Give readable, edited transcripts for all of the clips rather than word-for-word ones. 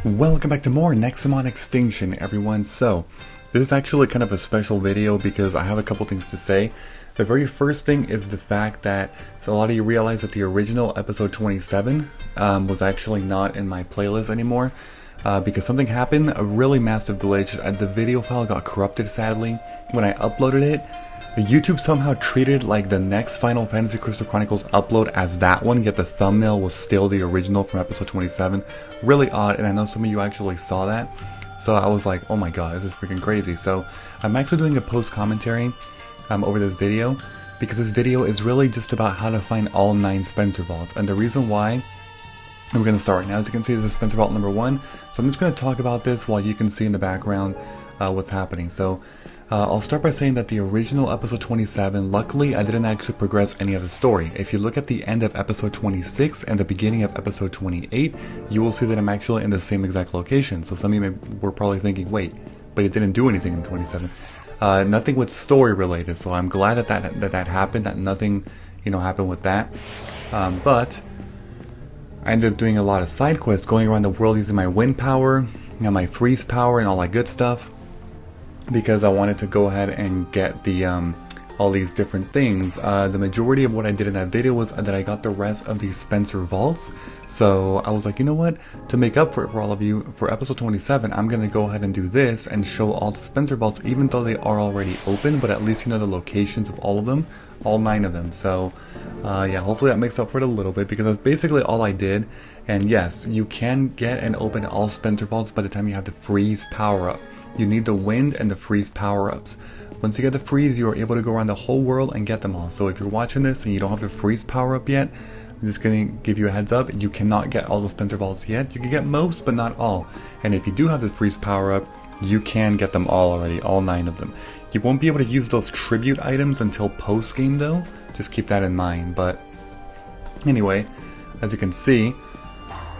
Welcome back to more Nexomon Extinction, everyone. So, this is actually kind of a special video because I have a couple things to say. The very first thing is the fact that a lot of you realize that the original episode 27 was actually not in my playlist anymore because something happened, a really massive glitch. The video file got corrupted, sadly. When I uploaded it, YouTube somehow treated like the next Final Fantasy Crystal Chronicles upload as that one, yet the thumbnail was still the original from episode 27. Really odd, and I know some of you actually saw that. So I was like, oh my god, this is freaking crazy. So I'm actually doing a post commentary over this video, because this video is really just about how to find all 9 Spencer Vaults. And the reason why, we're going to start right now. As you can see, this is Spencer Vault number 1. So I'm just going to talk about this while you can see in the background what's happening. So I'll start by saying that the original episode 27, luckily I didn't actually progress any of the story. If you look at the end of episode 26 and the beginning of episode 28, you will see that I'm actually in the same exact location. So some of you were probably thinking, wait, but it didn't do anything in 27. Nothing with story related, so I'm glad that happened, that nothing, happened with that. But I ended up doing a lot of side quests, going around the world using my wind power, my freeze power, and all that good stuff, because I wanted to go ahead and get the all these different things. The majority of what I did in that video was that I got the rest of these Spencer Vaults. So I was like, you know what? To make up for it for all of you, for episode 27, I'm going to go ahead and do this and show all the Spencer Vaults, even though they are already open, but at least you know the locations of all of them, all 9 of them. So yeah, hopefully that makes up for it a little bit, because that's basically all I did. And yes, you can get and open all Spencer Vaults by the time you have the freeze power up. You need the wind and the freeze power-ups. Once you get the freeze, you are able to go around the whole world and get them all. So if you're watching this and you don't have the freeze power-up yet, I'm just going to give you a heads up. You cannot get all the Spencer Vaults yet. You can get most, but not all. And if you do have the freeze power-up, you can get them all already, all 9 of them. You won't be able to use those tribute items until post-game though. Just keep that in mind. But anyway, as you can see,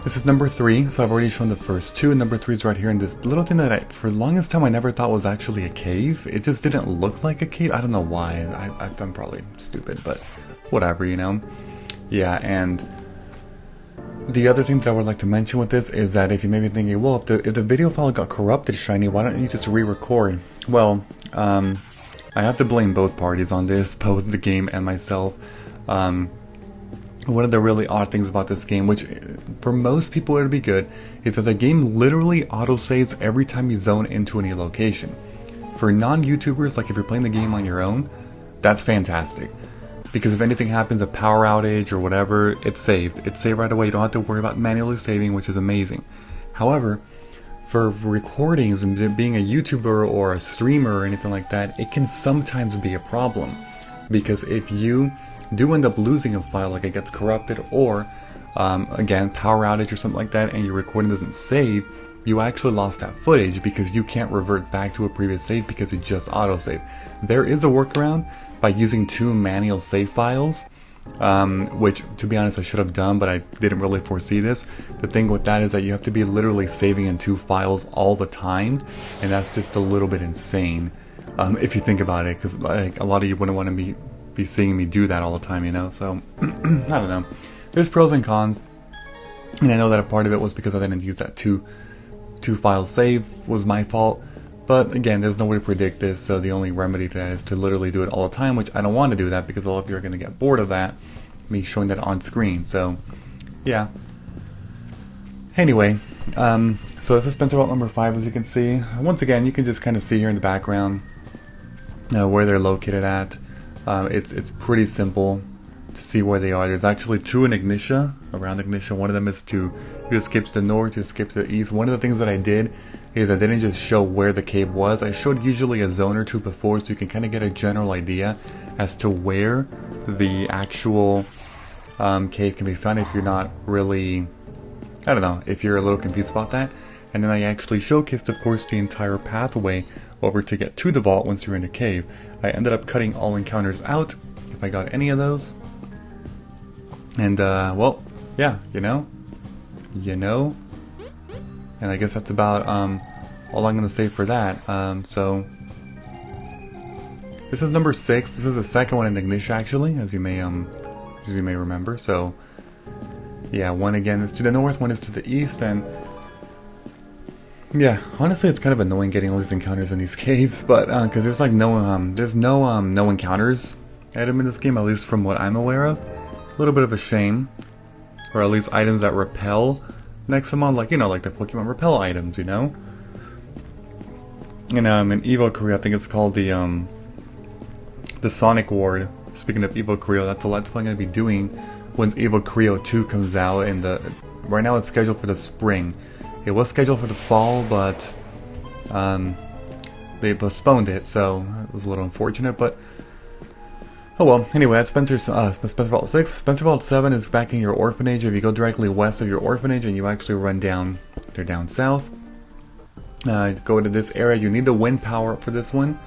this is number 3, so I've already shown the first 2, and number 3 is right here in this little thing that for the longest time I never thought was actually a cave. It just didn't look like a cave. I don't know why. I'm probably stupid, but whatever, Yeah, and the other thing that I would like to mention with this is that if you may be thinking, well, if the video file got corrupted, Shiny, why don't you just re-record? Well, I have to blame both parties on this, both the game and myself. One of the really odd things about this game, which for most people it would be good, is that the game literally autosaves every time you zone into any location. For non-YouTubers, like if you're playing the game on your own, that's fantastic. Because if anything happens, a power outage or whatever, it's saved. It's saved right away. You don't have to worry about manually saving, which is amazing. However, for recordings and being a YouTuber or a streamer or anything like that, it can sometimes be a problem. Because if you do end up losing a file, like it gets corrupted, or again, power outage or something like that, and your recording doesn't save, you actually lost that footage because you can't revert back to a previous save because it just autosaved. There is a workaround by using 2 manual save files, which to be honest I should have done, but I didn't really foresee this. The thing with that is that you have to be literally saving in 2 files all the time, and that's just a little bit insane if you think about it, because like a lot of you wouldn't want to be seeing me do that all the time, so I don't know. There's pros and cons, and I know that a part of it was because I didn't use that 2 files save was my fault, but again, there's no way to predict this, so the only remedy to that is to literally do it all the time, which I don't want to do that because all of you are going to get bored of that, me showing that on screen. So yeah, anyway, so this is Spencer Vault number 5, as you can see. Once again, you can just kind of see here in the background where they're located at. It's pretty simple to see where they are. There's actually 2 in Ignitia, around Ignitia. One of them is to escape to the north, to escape to the east. One of the things that I did is I didn't just show where the cave was. I showed usually a zone or 2 before, so you can kind of get a general idea as to where the actual cave can be found if you're not really, I don't know, if you're a little confused about that. And then I actually showcased, of course, the entire pathway over to get to the vault once you're in a cave. I ended up cutting all encounters out, if I got any of those. And, well, yeah, and I guess that's about, all I'm going to say for that. So, this is number 6. This is the second one in Ignitia, actually, as you may remember. So, yeah, one again is to the north, one is to the east, and Yeah, honestly, it's kind of annoying getting all these encounters in these caves, but because there's like no encounters item in this game, at least from what I'm aware of. A little bit of a shame, or at least items that repel Nexomon, like like the Pokemon repel items, And in Evo Korea, I think it's called the Sonic Ward. Speaking of Evo Korea, that's a Let's Play I'm gonna be doing once Evo Korea 2 comes out. Right now it's scheduled for the spring. It was scheduled for the fall, but they postponed it, so it was a little unfortunate, but oh well. Anyway, that's Spencer Vault 6. Spencer Vault 7 is back in your orphanage. If you go directly west of your orphanage and you actually run down, they're down south, go to this area, you need the wind power up for this one.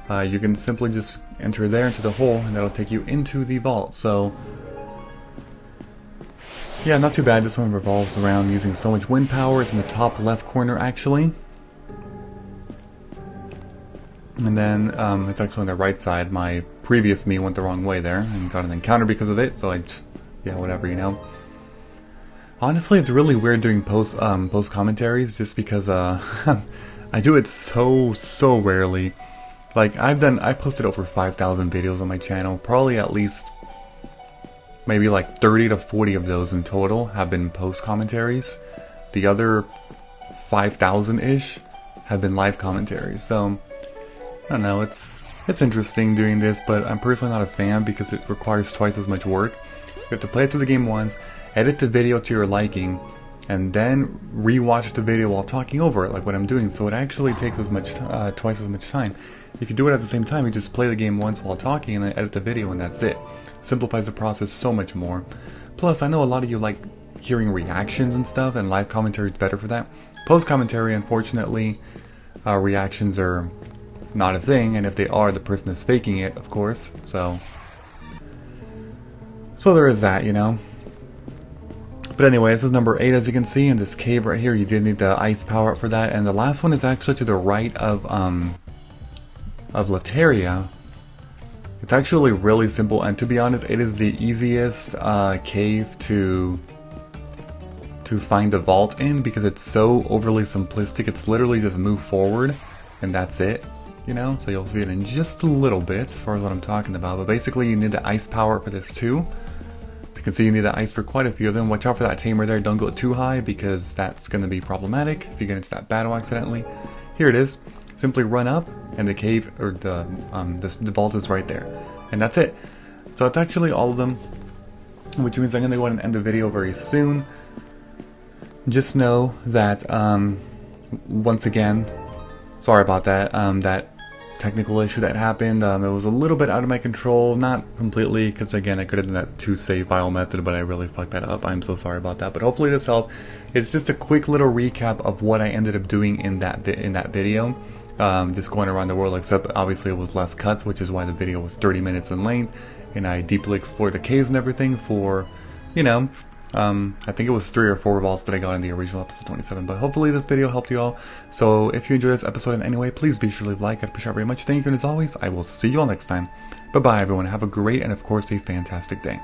You can simply just enter there into the hole, and that'll take you into the vault. So yeah, not too bad. This one revolves around using so much wind power. It's in the top left corner, actually. And then it's actually on the right side. My previous me went the wrong way there and got an encounter because of it. So yeah, whatever, Honestly, it's really weird doing post commentaries just because I do it so rarely. Like I posted over 5,000 videos on my channel. Probably at least maybe like 30 to 40 of those in total have been post commentaries. The other 5,000-ish have been live commentaries. So I don't know, it's interesting doing this, but I'm personally not a fan because it requires twice as much work. You have to play through the game once, edit the video to your liking, and then rewatch the video while talking over it, like what I'm doing. So it actually takes twice as much time. If you do it at the same time, you just play the game once while talking and then edit the video, and that's it. Simplifies the process so much more. Plus, I know a lot of you like hearing reactions and stuff, and live commentary is better for that. Post commentary, unfortunately, reactions are not a thing, and if they are, the person is faking it, of course. So there is that, But anyway, this is number 8, as you can see, in this cave right here. You did need the ice power up for that, and the last one is actually to the right of Lateria. It's actually really simple, and to be honest, it is the easiest cave to find the vault in because it's so overly simplistic. It's literally just move forward, and that's it. So you'll see it in just a little bit as far as what I'm talking about. But basically, you need the ice power for this too. So you can see you need the ice for quite a few of them. Watch out for that tamer there. Don't go too high because that's going to be problematic if you get into that battle accidentally. Here it is. Simply run up, and the cave or the vault is right there, and that's it. So it's actually all of them, which means I'm going to go ahead and end the video very soon. Just know that once again, sorry about that. That technical issue that happened. It was a little bit out of my control, not completely, because again I could have done that 2-save file method, but I really fucked that up. I'm so sorry about that. But hopefully this helped. It's just a quick little recap of what I ended up doing in that video. Just going around the world, except obviously it was less cuts, which is why the video was 30 minutes in length, and I deeply explored the caves and everything for, I think it was 3 or 4 vaults that I got in the original episode 27, but hopefully this video helped you all. So if you enjoyed this episode in any way, please be sure to leave a like. I'd appreciate it very much. Thank you, and as always, I will see you all next time. Bye bye everyone, have a great and of course a fantastic day.